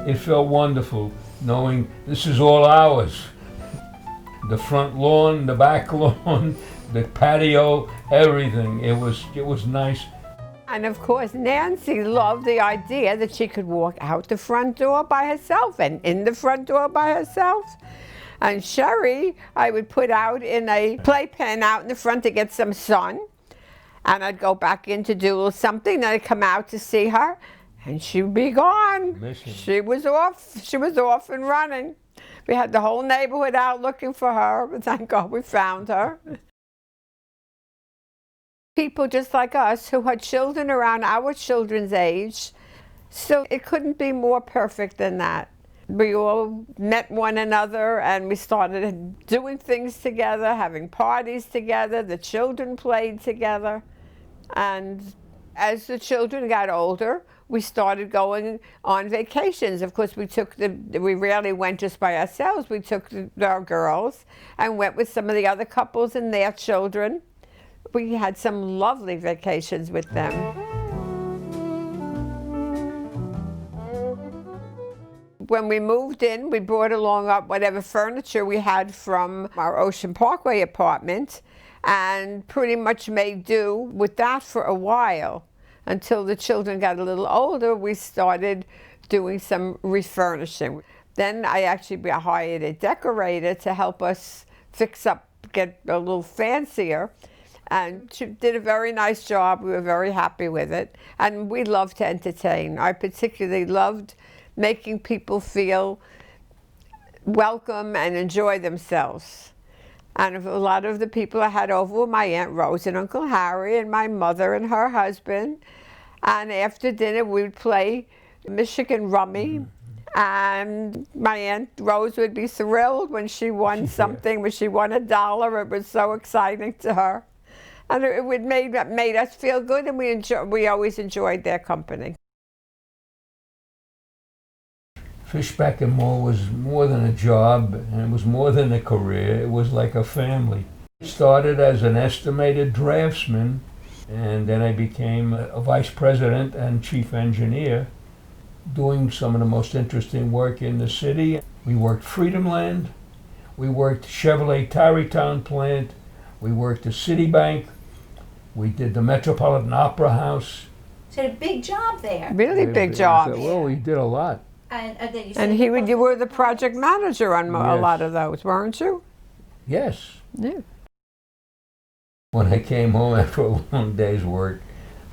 It felt wonderful knowing this is all ours. The front lawn, the back lawn, the patio, everything. It was nice. And of course, Nancy loved the idea that she could walk out the front door by herself and in the front door by herself. And Sherry, I would put out in a playpen out in the front to get some sun. And I'd go back in to do something, then I'd come out to see her, and she'd be gone. Missing. She was off and running. We had the whole neighborhood out looking for her, but thank God we found her. People just like us who had children around our children's age, so it couldn't be more perfect than that. We all met one another and we started doing things together, having parties together, the children played together. And as the children got older, we started going on vacations. Of course, we rarely went just by ourselves. We took our girls and went with some of the other couples and their children. We had some lovely vacations with them. When we moved in, we brought along whatever furniture we had from our Ocean Parkway apartment and pretty much made do with that for a while. Until the children got a little older, we started doing some refurnishing. Then I actually hired a decorator to help us fix up, get a little fancier. And she did a very nice job. We were very happy with it. And we loved to entertain. I particularly loved making people feel welcome and enjoy themselves. And a lot of the people I had over were my Aunt Rose and Uncle Harry and my mother and her husband. And after dinner, we would play Michigan Rummy. And my Aunt Rose would be thrilled when she won something, when she won $1. It was so exciting to her. And it made us feel good, and we always enjoyed their company. Fishback and More was more than a job, and it was more than a career. It was like a family. I started as an estimated draftsman, and then I became a vice president and chief engineer, doing some of the most interesting work in the city. We worked Freedom Land, we worked Chevrolet Tarrytown plant, we worked the Citibank, we did the Metropolitan Opera House. So a big job there. Really big job. Well, we did a lot. And you were the project manager on a lot of those, weren't you? Yes. Yeah. When I came home after a long day's work,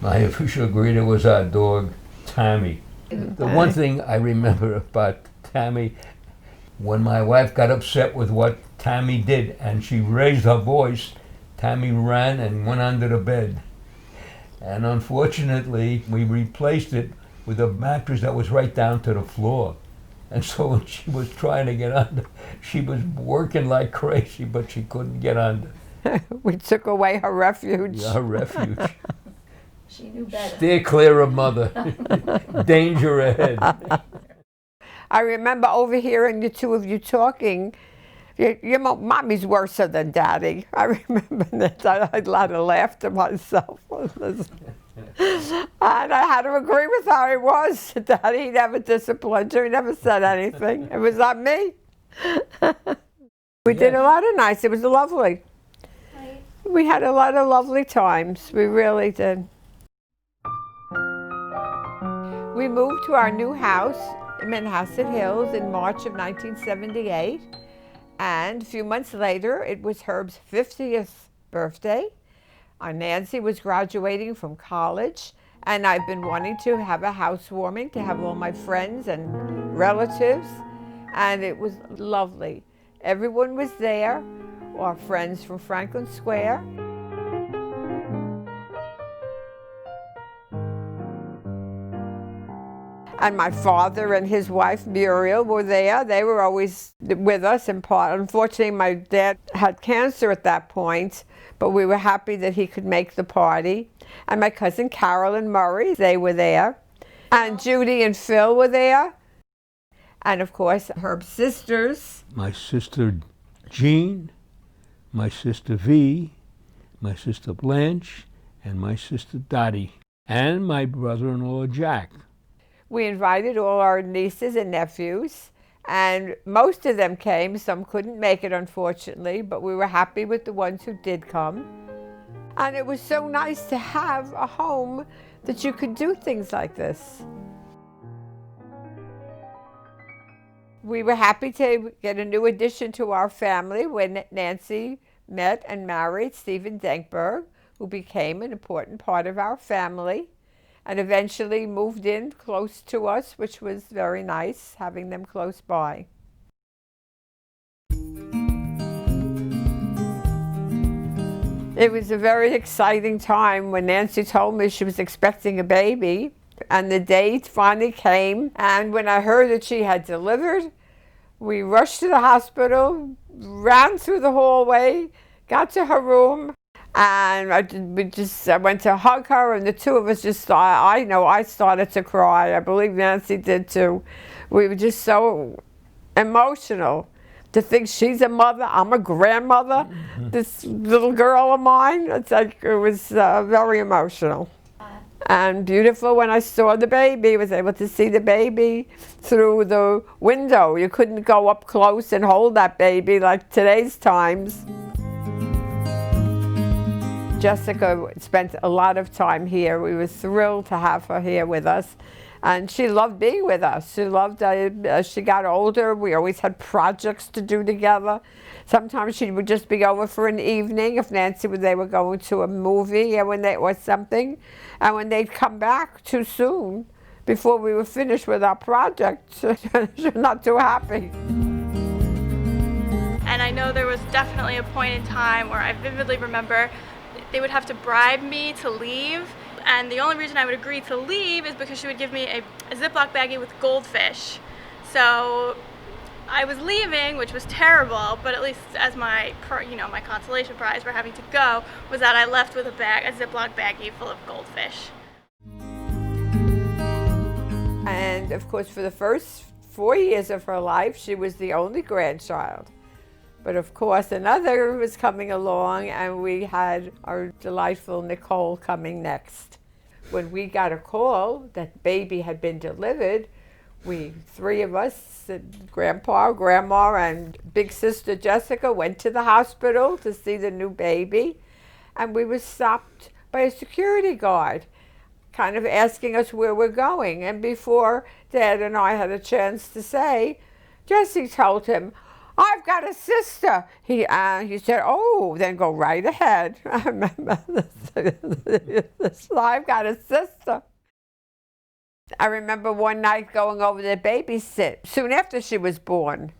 my official greeter was our dog, Tammy. The one thing I remember about Tammy, when my wife got upset with what Tammy did and she raised her voice, Tammy ran and went under the bed. And unfortunately, we replaced it with a mattress that was right down to the floor. And so when she was trying to get under, she was working like crazy, but she couldn't get under. We took away her refuge. Yeah, her refuge. She knew better. Steer clear of mother. Danger ahead. I remember overhearing the two of you talking. Your mommy's worse than daddy. I remember that. I had to laugh to myself. And I had to agree with her. It was. Daddy never disciplined her. He never said anything. It was not me. We did a lot of nights. It was lovely. Right. We had a lot of lovely times. We really did. We moved to our new house in Manhasset Hills in March of 1978. And a few months later, it was Herb's 50th birthday. Nancy was graduating from college, and I've been wanting to have a housewarming to have all my friends and relatives, and it was lovely. Everyone was there, our friends from Franklin Square. And my father and his wife Muriel were there. They were always with us in part. Unfortunately, my dad had cancer at that point, but we were happy that he could make the party. And my cousin Carol and Murray, they were there. And Judy and Phil were there. And of course, Herb's sisters. My sister Jean, my sister V, my sister Blanche, and my sister Dottie, and my brother-in-law Jack. We invited all our nieces and nephews, and most of them came. Some couldn't make it, unfortunately, but we were happy with the ones who did come. And it was so nice to have a home that you could do things like this. We were happy to get a new addition to our family when Nancy met and married Stephen Denkberg, who became an important part of our family and eventually moved in close to us, which was very nice, having them close by. It was a very exciting time when Nancy told me she was expecting a baby, and the date finally came. And when I heard that she had delivered, we rushed to the hospital, ran through the hallway, got to her room, and I went to hug her, and the two of us just, I know I started to cry. I believe Nancy did too. We were just so emotional. To think she's a mother, I'm a grandmother, this little girl of mine, it's like, it was very emotional. And beautiful when I saw the baby, was able to see the baby through the window. You couldn't go up close and hold that baby like today's times. Jessica spent a lot of time here. We were thrilled to have her here with us. And she loved being with us. She loved, as she got older, we always had projects to do together. Sometimes she would just be over for an evening if they were going to a movie or something. And when they'd come back too soon, before we were finished with our project, she was not too happy. And I know there was definitely a point in time where I vividly remember they would have to bribe me to leave. And the only reason I would agree to leave is because she would give me a Ziploc baggie with goldfish. So I was leaving, which was terrible, but at least as my consolation prize for having to go was that I left with a Ziploc baggie full of goldfish. And of course, for the first 4 years of her life, she was the only grandchild. But of course, another was coming along, and we had our delightful Nicole coming next. When we got a call that baby had been delivered, we, three of us, Grandpa, Grandma, and big sister Jessica, went to the hospital to see the new baby. And we were stopped by a security guard, kind of asking us where we're going. And before Dad and I had a chance to say, Jessie told him, "I've got a sister." He said, "Oh, then go right ahead." I remember this. I've got a sister. I remember one night going over to babysit soon after she was born.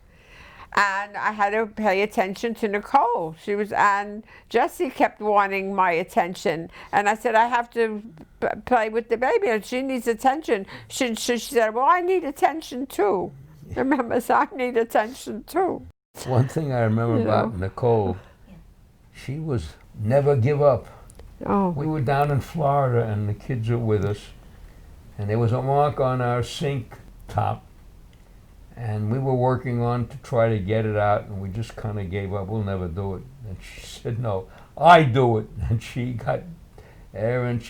And I had to pay attention to Nicole. And Jessie kept wanting my attention. And I said, "I have to play with the baby, and she needs attention." She said, "Well, I need attention too." Remember, so I need attention too. One thing I remember about Nicole, she was never give up. Oh. We were down in Florida, and the kids were with us, and there was a mark on our sink top, and we were working on to try to get it out, and we just kind of gave up. We'll never do it. And she said, "No, I do it." And she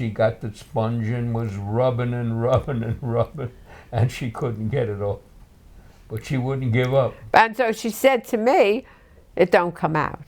got the sponge and was rubbing and rubbing and rubbing, and she couldn't get it off. But she wouldn't give up. And so she said to me, "It don't come out."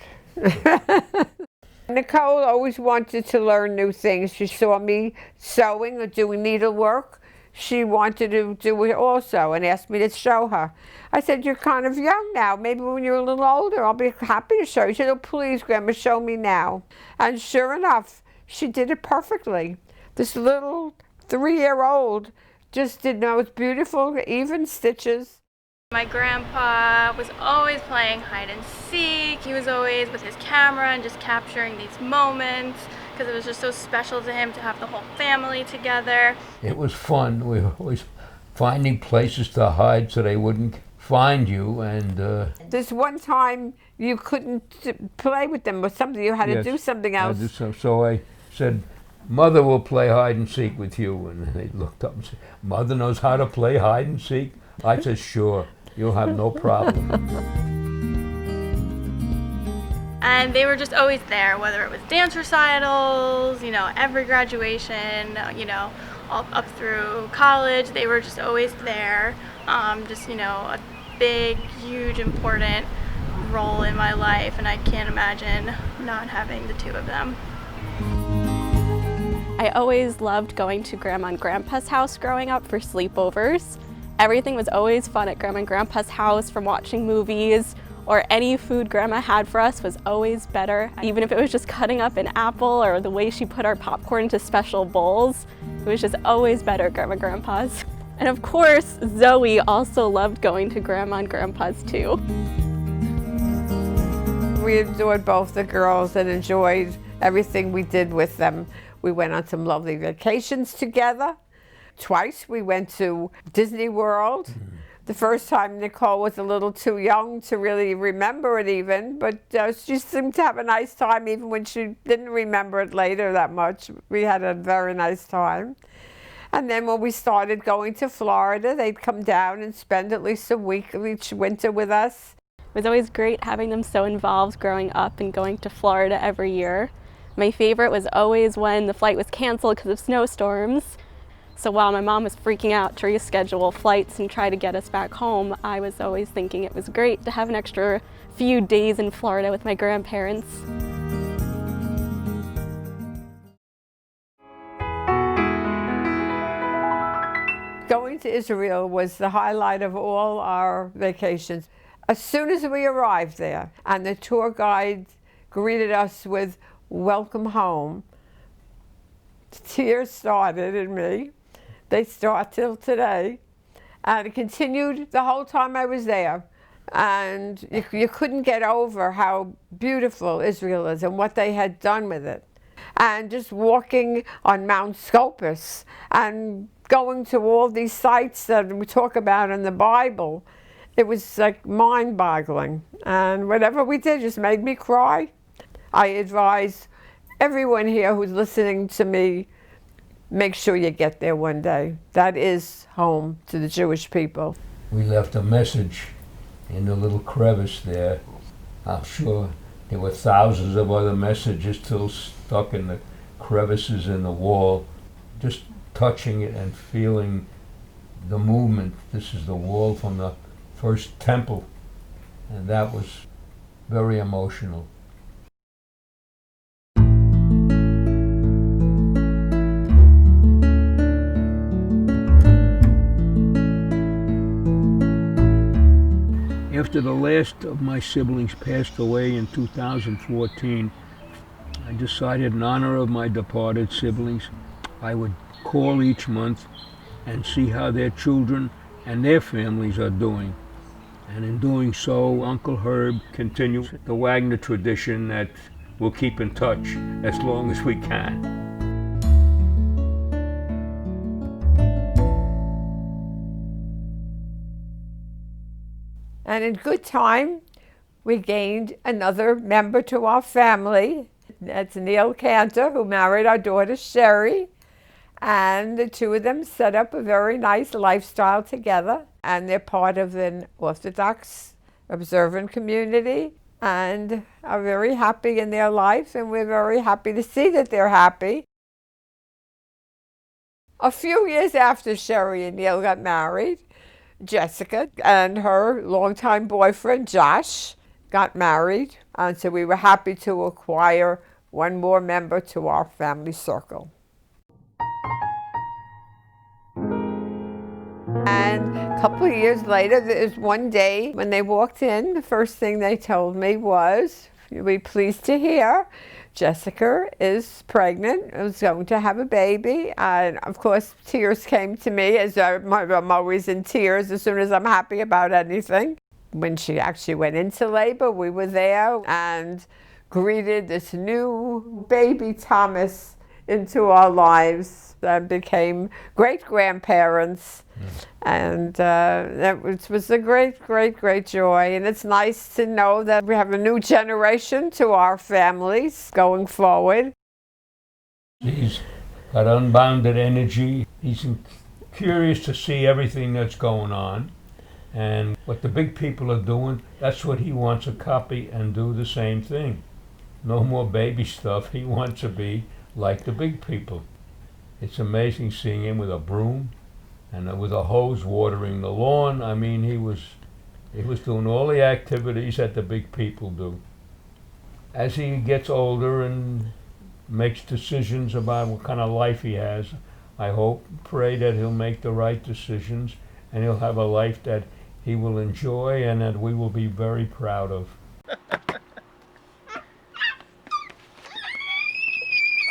Nicole always wanted to learn new things. She saw me sewing or doing needlework. She wanted to do it also and asked me to show her. I said, "You're kind of young now. Maybe when you're a little older, I'll be happy to show you." She said, "Oh, please, Grandma, show me now." And sure enough, she did it perfectly. This little 3-year-old just did those beautiful, even stitches. My grandpa was always playing hide and seek. He was always with his camera and just capturing these moments because it was just so special to him to have the whole family together. It was fun. We were always finding places to hide so they wouldn't find you. And this one time you couldn't play with them or something. You had to do something else. So I said, "Mother will play hide and seek with you." And they looked up and said, "Mother knows how to play hide and seek?" I said, "Sure. You'll have no problem." And they were just always there, whether it was dance recitals, every graduation, all up through college. They were just always there. Just, a big, huge, important role in my life, and I can't imagine not having the two of them. I always loved going to Grandma and Grandpa's house growing up for sleepovers. Everything was always fun at Grandma and Grandpa's house, from watching movies, or any food Grandma had for us was always better. Even if it was just cutting up an apple or the way she put our popcorn into special bowls, it was just always better at Grandma and Grandpa's. And of course, Zoe also loved going to Grandma and Grandpa's too. We adored both the girls and enjoyed everything we did with them. We went on some lovely vacations together. Twice we went to Disney World. The first time Nicole was a little too young to really remember it even, but she seemed to have a nice time even when she didn't remember it later that much. We had a very nice time. And then when we started going to Florida, they'd come down and spend at least a week each winter with us. It was always great having them so involved growing up and going to Florida every year. My favorite was always when the flight was canceled because of snowstorms. So while my mom was freaking out to reschedule flights and try to get us back home, I was always thinking it was great to have an extra few days in Florida with my grandparents. Going to Israel was the highlight of all our vacations. As soon as we arrived there and the tour guide greeted us with "Welcome home," tears started in me. They start till today. And it continued the whole time I was there. And you couldn't get over how beautiful Israel is and what they had done with it. And just walking on Mount Scopus and going to all these sites that we talk about in the Bible, it was like mind-boggling. And whatever we did just made me cry. I advise everyone here who's listening to me, make sure you get there one day. That is home to the Jewish people. We left a message in the little crevice there. I'm sure there were thousands of other messages still stuck in the crevices in the wall. Just touching it and feeling the movement. This is the wall from the first temple, and that was very emotional. After the last of my siblings passed away in 2014, I decided in honor of my departed siblings, I would call each month and see how their children and their families are doing. And in doing so, Uncle Herb continues the Wagner tradition that we'll keep in touch as long as we can. And in good time, we gained another member to our family. That's Neil Cantor, who married our daughter Sherry. And the two of them set up a very nice lifestyle together. And they're part of an Orthodox observant community and are very happy in their life. And we're very happy to see that they're happy. A few years after Sherry and Neil got married, Jessica and her longtime boyfriend, Josh, got married. And so we were happy to acquire one more member to our family circle. And a couple of years later, there's one day when they walked in, the first thing they told me was, "You'll be pleased to hear Jessica is pregnant, is going to have a baby." And of course, tears came to me, as I'm always in tears as soon as I'm happy about anything. When she actually went into labor, we were there and greeted this new baby Thomas into our lives and became great-grandparents. And that was a great joy. And it's nice to know that we have a new generation to our families going forward. He's got unbounded energy. He's curious to see everything that's going on. And what the big people are doing, that's what he wants to copy and do the same thing. No more baby stuff. He wants to be like the big people. It's amazing seeing him with a broom and with a hose watering the lawn. I mean, he was doing all the activities that the big people do. As he gets older and makes decisions about what kind of life he has, I hope, pray that he'll make the right decisions and he'll have a life that he will enjoy and that we will be very proud of.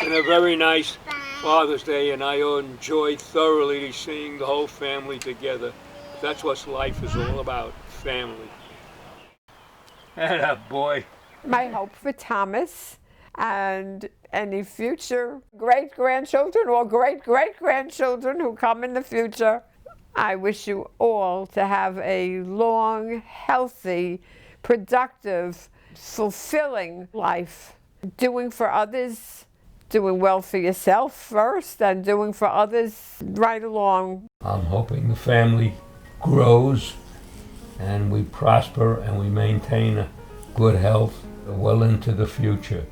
And a very nice Father's Day, and I enjoyed thoroughly seeing the whole family together. That's what life is all about, family. And boy. My hope for Thomas and any future great-grandchildren or great-great-grandchildren who come in the future, I wish you all to have a long, healthy, productive, fulfilling life. Doing for others, doing well for yourself first, and doing for others right along. I'm hoping the family grows and we prosper and we maintain a good health well into the future.